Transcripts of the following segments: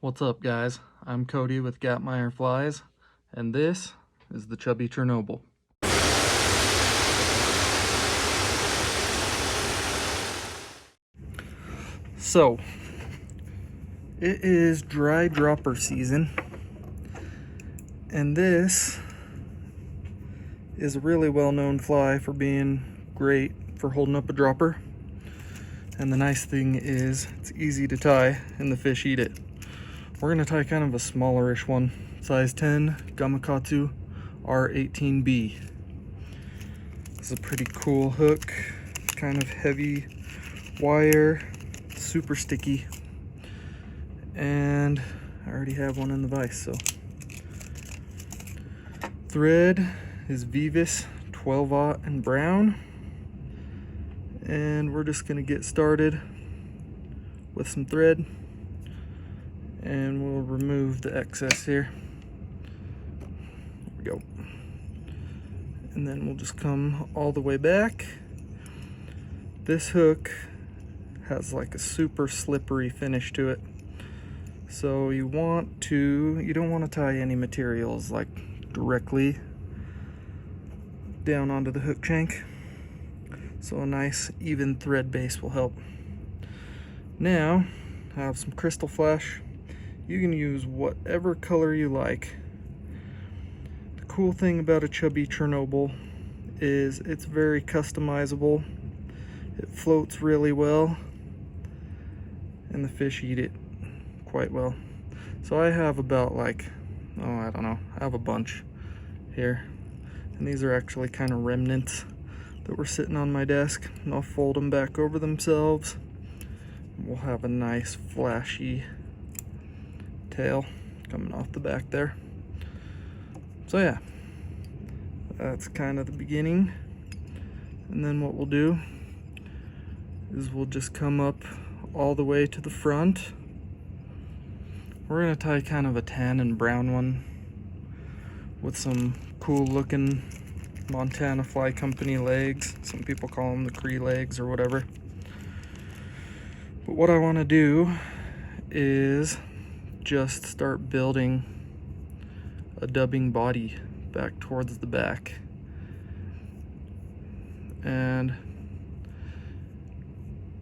What's up, guys? I'm Cody with Gatmeyer Flies, and this is the Chubby Chernobyl. So, it is dry dropper season, and this is a really well-known fly for being great for holding up a dropper. And the nice thing is, it's easy to tie, and the fish eat it. We're gonna tie kind of a smallerish one, size 10, Gamakatsu R18B. This is a pretty cool hook, kind of heavy wire, super sticky, and I already have one in the vise. So thread is Vivis 12-aught and brown, and we're just gonna get started with some thread, and we'll remove the excess here. There we go. And then we'll just come all the way back. This hook has like a super slippery finish to it, so you don't want to tie any materials like directly down onto the hook shank, so a nice even thread base will help. Now I have some crystal flash. You can use whatever color you like. The cool thing about a Chubby Chernobyl is it's very customizable. It floats really well, and the fish eat it quite well. So I have about I have a bunch here, and these are actually kind of remnants that were sitting on my desk, and I'll fold them back over themselves. We'll have a nice flashy tail coming off the back there. So yeah, that's kind of the beginning. And then what we'll do is we'll just come up all the way to the front. We're gonna tie kind of a tan and brown one with some cool looking Montana Fly Company legs. Some people call them the Cree legs or whatever. But what I want to do is just start building a dubbing body back towards the back. And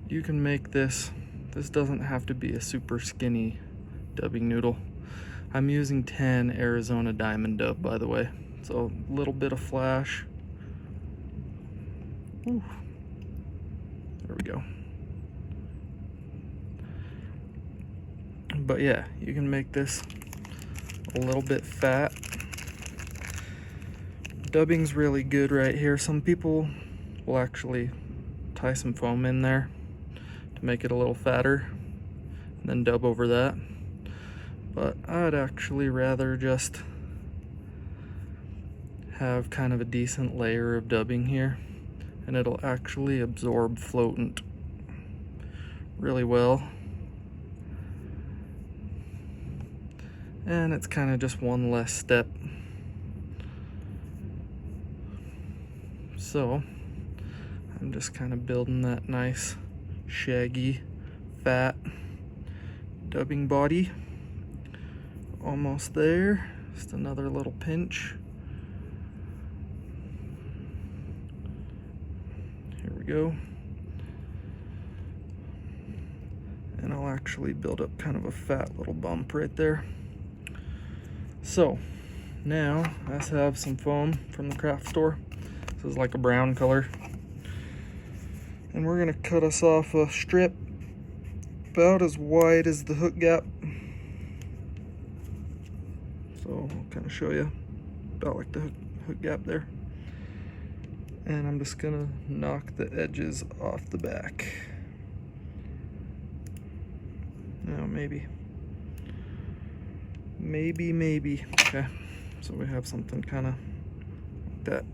you can make this doesn't have to be a super skinny dubbing noodle. I'm using 10 Arizona Diamond Dub, by the way, so a little bit of flash. Ooh. There we go. But yeah, you can make this a little bit fat. Dubbing's really good right here. Some people will actually tie some foam in there to make it a little fatter and then dub over that. But I'd actually rather just have kind of a decent layer of dubbing here, and it'll actually absorb floatant really well. And it's kind of just one less step. So I'm just kind of building that nice, shaggy, fat dubbing body. Almost there. Just another little pinch. Here we go. And I'll actually build up kind of a fat little bump right there. So now I have some foam from the craft store. This is like a brown color. And we're gonna cut us off a strip about as wide as the hook gap. So I'll kind of show you about like the hook gap there. And I'm just gonna knock the edges off the back. Now maybe. Okay, so we have something kind of like that.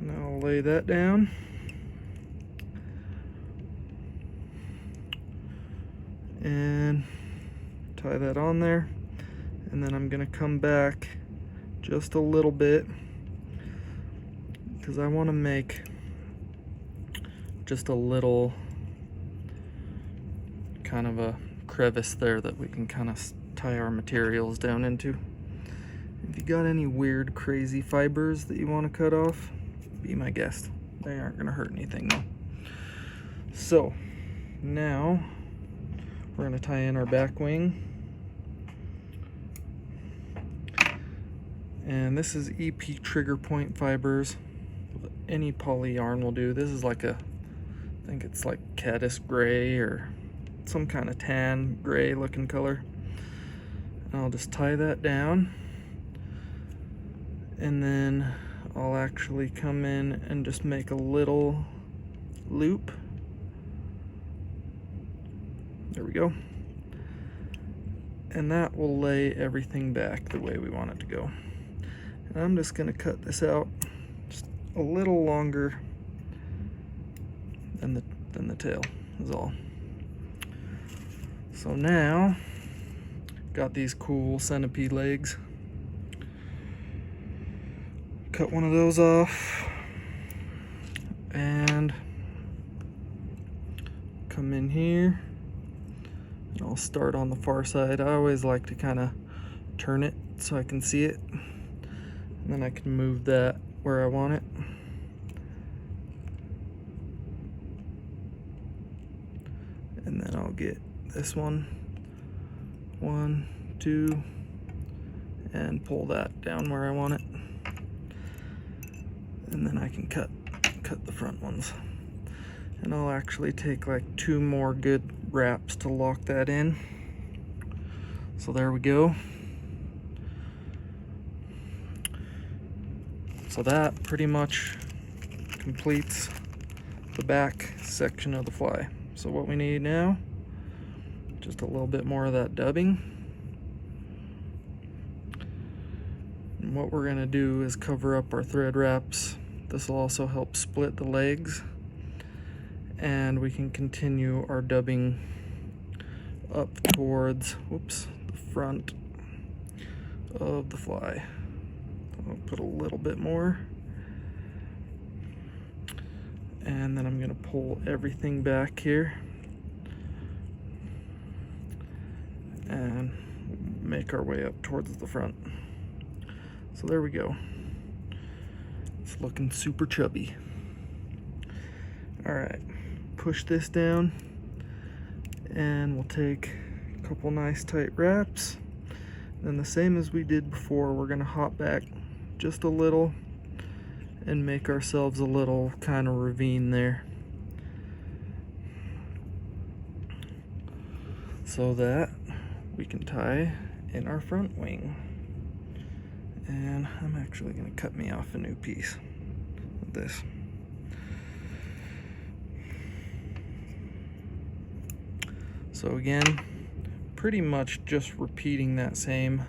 Now I'll lay that down. And tie that on there. And then I'm gonna come back just a little bit because I want to make just a little kind of a crevice there that we can kind of tie our materials down into. If you got any weird, crazy fibers that you want to cut off, be my guest. They aren't going to hurt anything though. So now we're going to tie in our back wing. And this is EP trigger point fibers. Any poly yarn will do. This is like I think it's like caddis gray or some kind of tan gray looking color. And I'll just tie that down. And then I'll actually come in and just make a little loop. There we go. And that will lay everything back the way we want it to go. And I'm just going to cut this out just a little longer than the tail is all. So now, got these cool centipede legs. Cut one of those off and come in here. And I'll start on the far side. I always like to kind of turn it so I can see it. And then I can move that where I want it. And then I'll get this one, 2, and pull that down where I want it. And then I can cut the front ones. And I'll actually take like 2 more good wraps to lock that in. So there we go. So that pretty much completes the back section of the fly. So what we need now, just a little bit more of that dubbing. And what we're gonna do is cover up our thread wraps. This will also help split the legs, and we can continue our dubbing up towards, the front of the fly. I'll put a little bit more. And then I'm gonna pull everything back here and make our way up towards the front. So there we go. It's looking super chubby. All right, push this down and we'll take a couple nice tight wraps. Then the same as we did before, we're gonna hop back just a little and make ourselves a little kind of ravine there, so that we can tie in our front wing. And I'm actually going to cut me off a new piece of this. So again, pretty much just repeating that same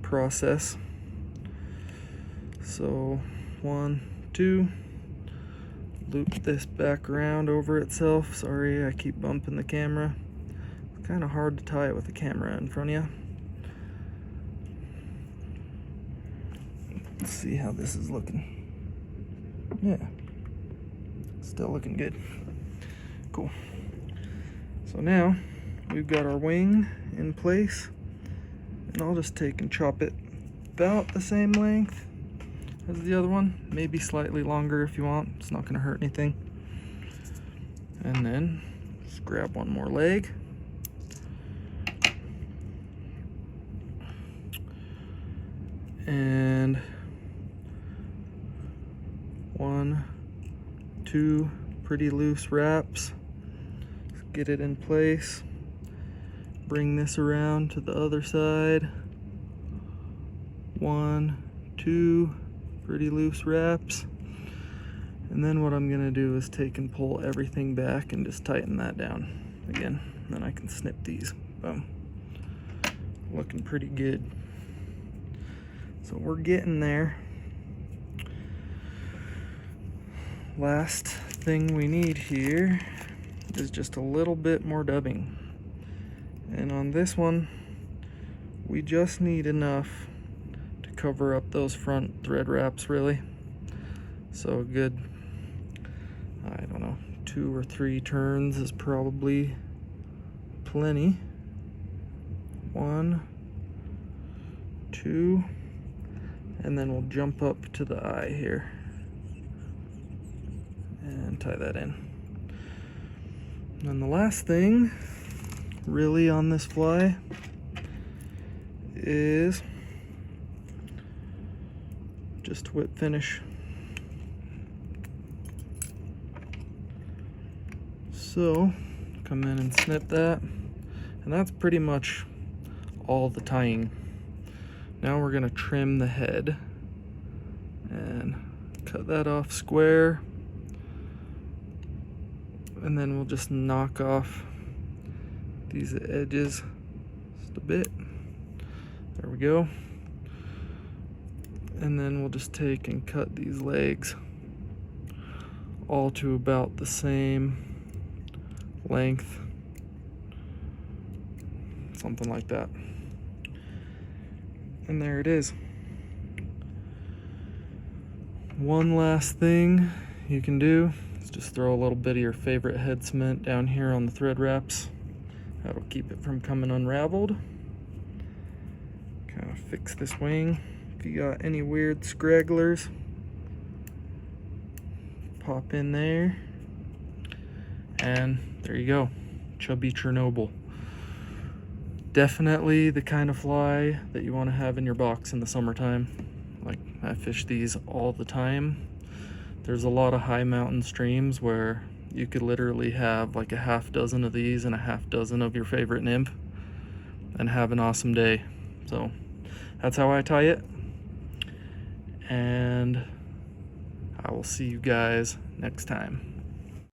process. So 1, 2, loop this back around over itself. Sorry, I keep bumping the camera. It's kind of hard to tie it with the camera in front of you. Let's see how this is looking. Yeah, still looking good. Cool. So now we've got our wing in place, and I'll just take and chop it about the same length as the other one, maybe slightly longer if you want. It's not going to hurt anything. And then just grab one more leg. And 1, 2 pretty loose wraps. Just get it in place. Bring this around to the other side. 1, 2 pretty loose wraps. And then what I'm gonna do is take and pull everything back and just tighten that down again. Then I can snip these. Boom. Looking pretty good. So we're getting there. Last thing we need here is just a little bit more dubbing. And on this one, we just need enough to cover up those front thread wraps, really. So a good, I don't know, 2 or 3 turns is probably plenty. 1, 2, and then we'll jump up to the eye here and tie that in. And the last thing really on this fly is just whip finish. So come in and snip that, and that's pretty much all the tying. Now we're gonna trim the head and cut that off square, and then we'll just knock off these edges just a bit. There we go. And then we'll just take and cut these legs all to about the same length, something like that. And there it is. One last thing you can do is just throw a little bit of your favorite head cement down here on the thread wraps. That'll keep it from coming unraveled. Kind of fix this wing. If you got any weird scragglers, pop in there, and there you go. Chubby Chernobyl. Definitely the kind of fly that you want to have in your box in the summertime. Like, I fish these all the time. There's a lot of high mountain streams where you could literally have like a half dozen of these and a half dozen of your favorite nymph and have an awesome day. So that's how I tie it, and I will see you guys next time.